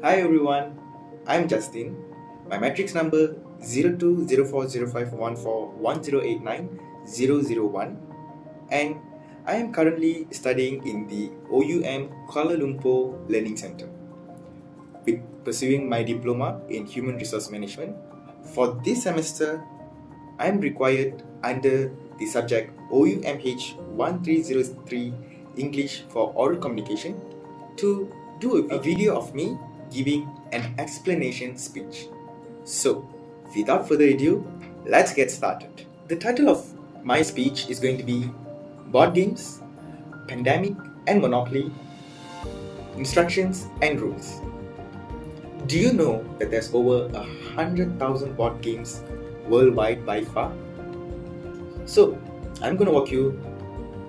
Hi everyone, I'm Justin. My matrix number 020405141089-001, and I am currently studying in the OUM Kuala Lumpur Learning Centre with pursuing my diploma in Human Resource Management. For this semester, I am required under the subject OUMH 1303 English for Oral Communication to do a video of me giving an explanation speech. So, without further ado, let's get started. The title of my speech is going to be Board Games, Pandemic and Monopoly, Instructions and Rules. Do you know that there's over 100,000 board games worldwide by far? So, I'm going to walk you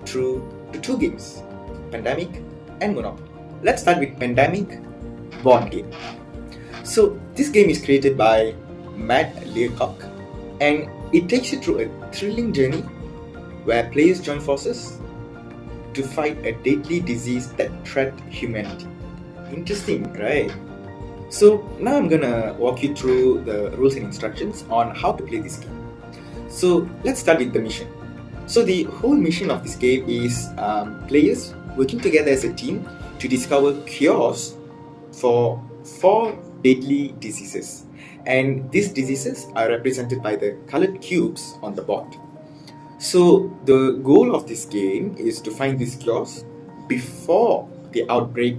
through the two games, Pandemic and Monopoly. Let's start with Pandemic board game. So, this game is created by Matt Leacock, and it takes you through a thrilling journey where players join forces to fight a deadly disease that threatens humanity. Interesting, right? So now I'm gonna walk you through the rules and instructions on how to play this game. So let's start with the mission. So the whole mission of this game is players working together as a team to discover cures for 4 deadly diseases. And these diseases are represented by the colored cubes on the board. So the goal of this game is to find these cures before the outbreak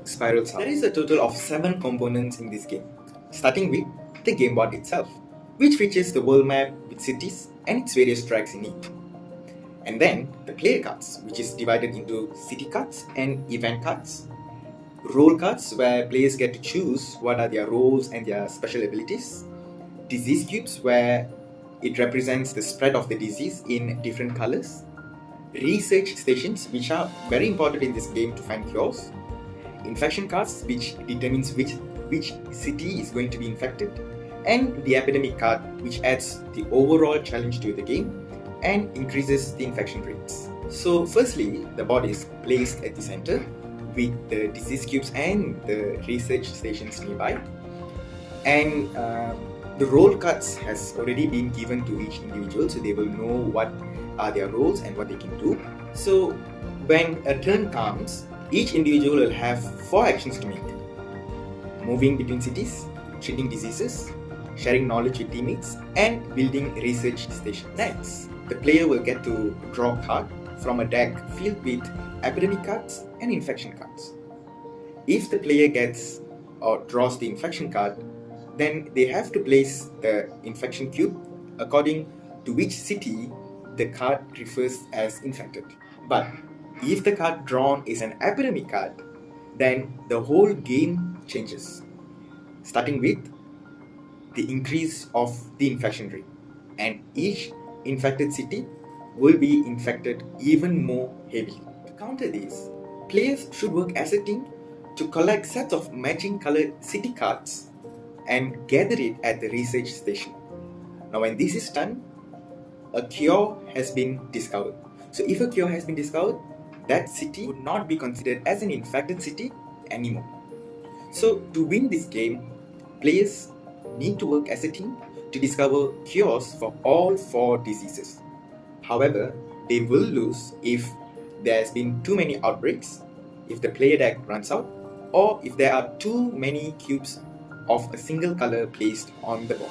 spirals out. There is a total of 7 components in this game, starting with the game board itself, which features the world map with cities and its various tracks in it. And then the player cards, which is divided into city cards and event cards, role cards where players get to choose what are their roles and their special abilities, disease cubes where it represents the spread of the disease in different colors, research stations which are very important in this game to find cures, infection cards which determines which city is going to be infected, and the epidemic card which adds the overall challenge to the game and increases the infection rates. So firstly, the board is placed at the center with the disease cubes and the research stations nearby, and the role cards has already been given to each individual, so they will know what are their roles and what they can do. So when a turn comes, each individual will have 4 actions to make: moving between cities, treating diseases, sharing knowledge with teammates, and building research stations. Next, the player will get to draw a card from a deck filled with epidemic cards and infection cards. If the player gets or draws the infection card, then they have to place the infection cube according to which city the card refers as infected. But if the card drawn is an epidemic card, then the whole game changes, starting with the increase of the infection rate, and each infected city will be infected even more heavily. To counter this, players should work as a team to collect sets of matching colored city cards and gather it at the research station. Now when this is done, a cure has been discovered. So if a cure has been discovered, that city would not be considered as an infected city anymore. So to win this game, players need to work as a team to discover cures for all 4 diseases. However, they will lose if there has been too many outbreaks, if the player deck runs out, or if there are too many cubes of a single color placed on the board.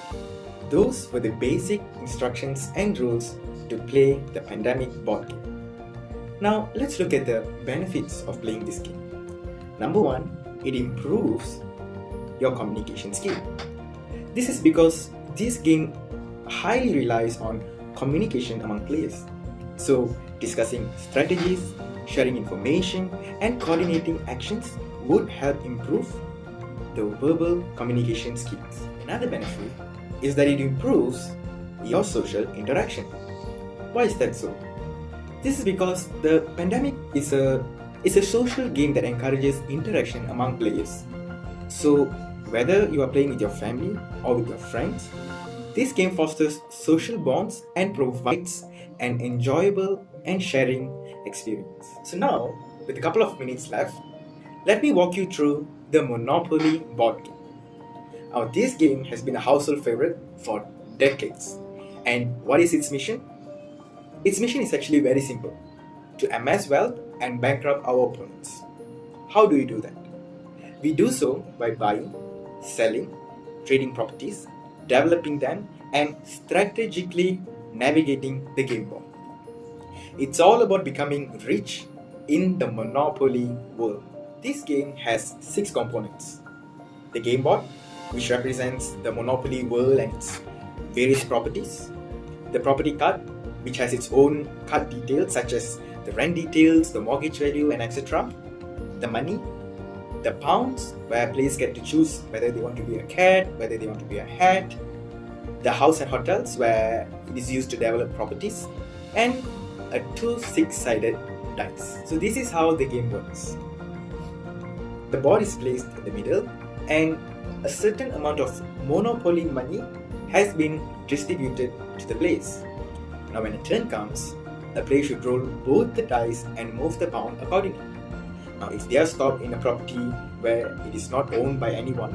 Those were the basic instructions and rules to play the Pandemic board game. Now let's look at the benefits of playing this game. Number 1, it improves your communication skill. This is because this game highly relies on communication among players. So discussing strategies, sharing information, and coordinating actions would help improve the verbal communication skills. Another benefit is that it improves your social interaction. Why is that so? This is because the Pandemic is a social game that encourages interaction among players. So whether you are playing with your family or with your friends, this game fosters social bonds and provides an enjoyable and sharing experience. So now, with a couple of minutes left, let me walk you through the Monopoly board game. Now, this game has been a household favorite for decades. And what is its mission? Its mission is actually very simple: to amass wealth and bankrupt our opponents. How do we do that? We do so by buying, selling, trading properties, developing them, and strategically navigating the game board. It's all about becoming rich in the Monopoly world. This game has 6 components: the game board, which represents the Monopoly world and its various properties; the property card, which has its own card details such as the rent details, the mortgage value, and etc., the money, the pounds, where players get to choose whether they want to be a cat, whether they want to be a hat, the house and hotels, where it is used to develop properties, and a 2 6-sided dice. So this is how the game works. The board is placed in the middle, and a certain amount of Monopoly money has been distributed to the players. Now when a turn comes, a player should roll both the dice and move the pound accordingly. Now if they are stopped in a property where it is not owned by anyone,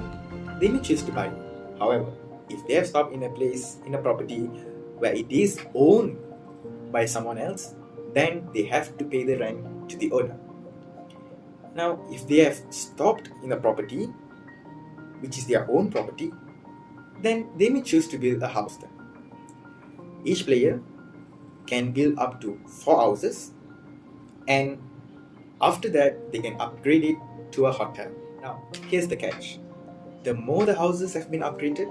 they may choose to buy it. However, if they have stopped in a place in a property where it is owned by someone else, then they have to pay the rent to the owner. Now if they have stopped in a property which is their own property, then they may choose to build a house there. Each player can build up to 4 houses, and after that they can upgrade it to a hotel. Now here's the catch: the more the houses have been upgraded,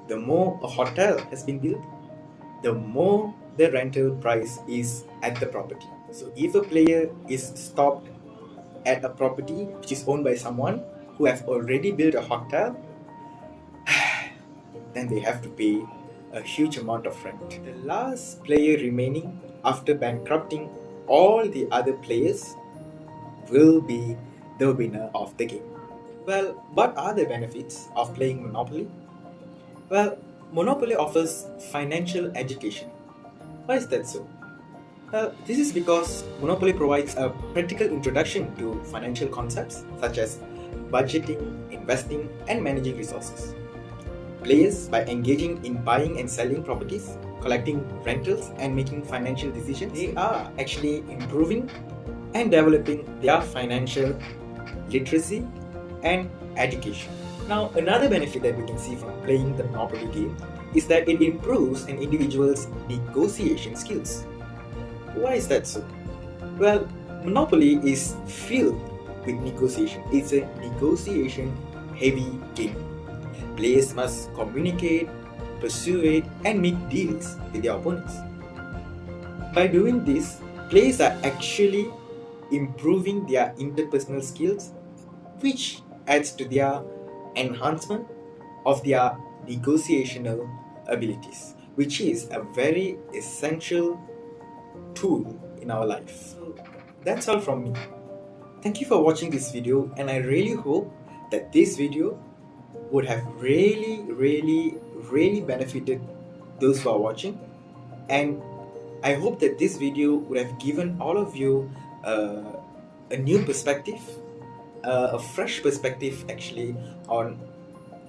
the more a hotel has been built, the more the rental price is at the property. So if a player is stopped at a property which is owned by someone who have already built a hotel, then they have to pay a huge amount of rent. The last player remaining after bankrupting all the other players will be the winner of the game. Well, what are the benefits of playing Monopoly? Well, Monopoly offers financial education. Why is that so? Well, this is because Monopoly provides a practical introduction to financial concepts such as budgeting, investing, and managing resources. Players, by engaging in buying and selling properties, collecting rentals, and making financial decisions, they are actually improving and developing their financial literacy and education. Now, another benefit that we can see from playing the Monopoly game is that it improves an individual's negotiation skills. Why is that so? Well, Monopoly is filled with negotiation. It's a negotiation heavy game. Players must communicate, persuade, and make deals with their opponents. By doing this, players are actually improving their interpersonal skills, which adds to their enhancement of their negotiational abilities, which is a very essential tool in our life. So that's all from me. Thank you for watching this video, and I really hope that this video would have really benefited those who are watching, and I hope that this video would have given all of you a new perspective, a fresh perspective actually on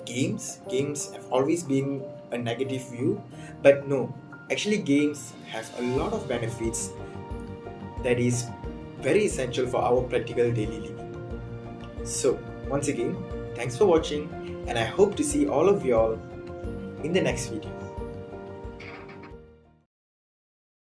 games. Games have always been a negative view, but no, actually games have a lot of benefits that is very essential for our practical daily living. So once again, thanks for watching, and I hope to see all of y'all in the next video.